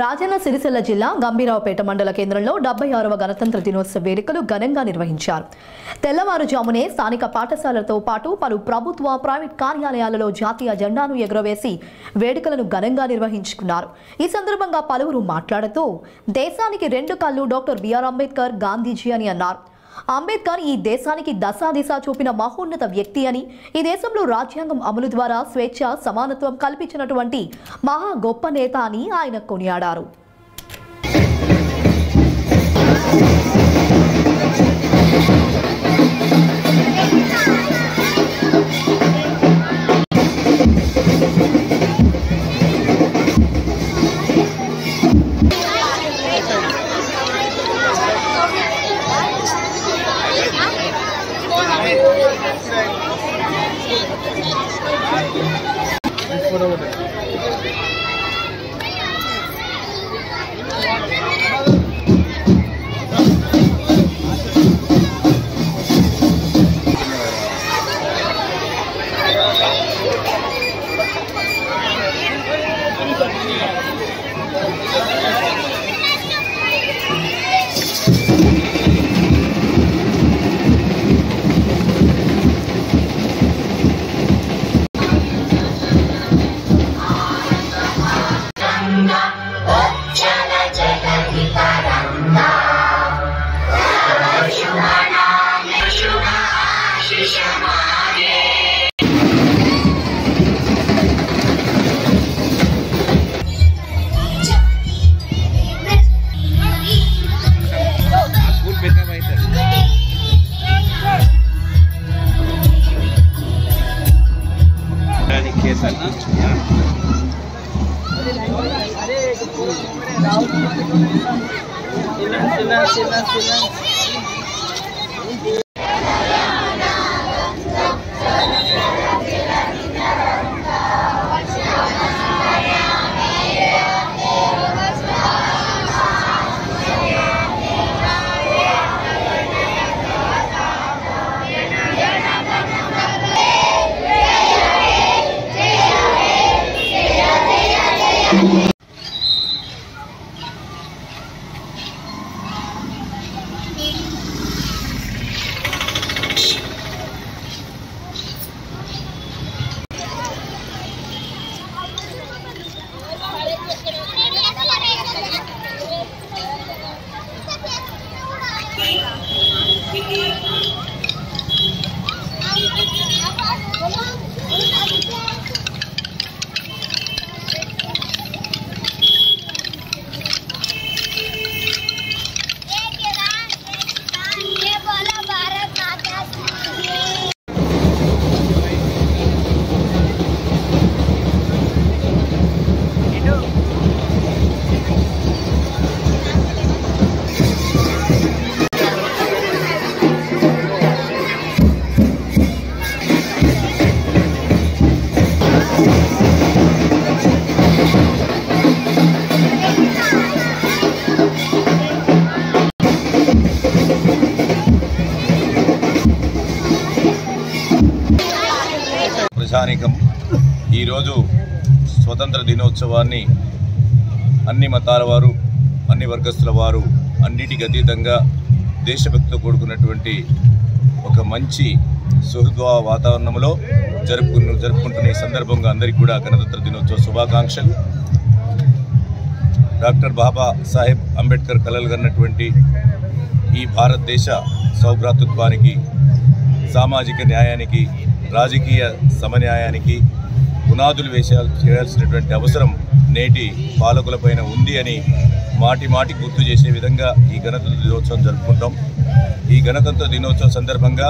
రాజన్న సిరిసిల్ల జిల్లా గంభీరావుపేట మండల కేంద్రంలో 76వ గణతంత్ర దినోత్సవ వేడుకలు ఘనంగా నిర్వహించారు. తెల్లవారుజామునే స్థానిక పాఠశాలలతో పాటు పలు ప్రభుత్వ ప్రైవేట్ కార్యాలయాలలో జాతీయ జెండాను ఎగురవేసి వేడుకలను ఘనంగా నిర్వహించుకున్నారు. ఈ సందర్భంగా పలువురు మాట్లాడుతూ దేశానికి రెండు కళ్ళు డాక్టర్ బిఆర్ అంబేద్కర్, గాంధీజీ అని అన్నారు. అంబేద్కర్ ఈ దేశానికి దశాదిశ చూపిన మహోన్నత వ్యక్తి అని, ఈ దేశంలో రాజ్యాంగం అమలు ద్వారా స్వేచ్ఛ, సమానత్వం కల్పించినటువంటి మహా గొప్ప నేత అని ఆయన కొనియాడారు. ప్రజానీకం ఈరోజు స్వతంత్ర దినోత్సవాన్ని అన్ని మతాల వారు, అన్ని వర్గస్తుల వారు అన్నిటికీ అతీతంగా దేశభక్తితో కూడుకున్నటువంటి ఒక మంచి సుహృద్భావ వాతావరణంలో జరుపుకుంటున్న ఈ సందర్భంగా అందరికీ కూడా గణతంత్ర దినోత్సవ శుభాకాంక్షలు. డాక్టర్ బాబా సాహెబ్ అంబేద్కర్ కలలు కన్నటువంటి ఈ భారతదేశ సౌభ్రాతృత్వానికి, సామాజిక న్యాయానికి, రాజకీయ సమన్యాయానికి పునాదులు చేయాల్సినటువంటి అవసరం నేటి పాలకులపైన ఉంది అని మాటి మాటి గుర్తు చేసే విధంగా ఈ గణతంత్ర దినోత్సవం జరుపుకుంటాం. ఈ గణతంత్ర దినోత్సవం సందర్భంగా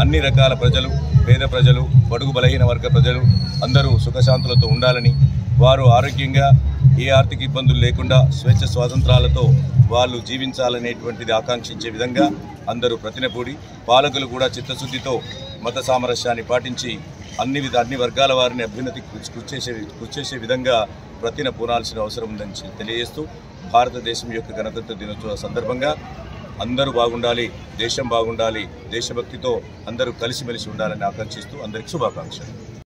అన్ని రకాల ప్రజలు, పేద ప్రజలు, బడుగు బలహీన వర్గ ప్రజలు అందరూ సుఖశాంతులతో ఉండాలని, వారు ఆరోగ్యంగా ఏ ఆర్థిక ఇబ్బందులు లేకుండా స్వేచ్ఛ స్వాతంత్రాలతో వాళ్ళు జీవించాలనేటువంటిది ఆకాంక్షించే విధంగా అందరూ ప్రతినపూడి, పాలకులు కూడా చిత్తశుద్ధితో మత సామరస్యాన్ని పాటించి అన్ని వర్గాల వారిని అభ్యున్నతికి కృషి చేసే విధంగా ప్రతిన పూనాల్సిన అవసరం ఉందని తెలియజేస్తూ, భారతదేశం యొక్క గణతంత్ర దినోత్సవ సందర్భంగా అందరూ బాగుండాలి, దేశం బాగుండాలి, దేశభక్తితో అందరూ కలిసిమెలిసి ఉండాలని ఆకాంక్షిస్తూ అందరికీ శుభాకాంక్షలు.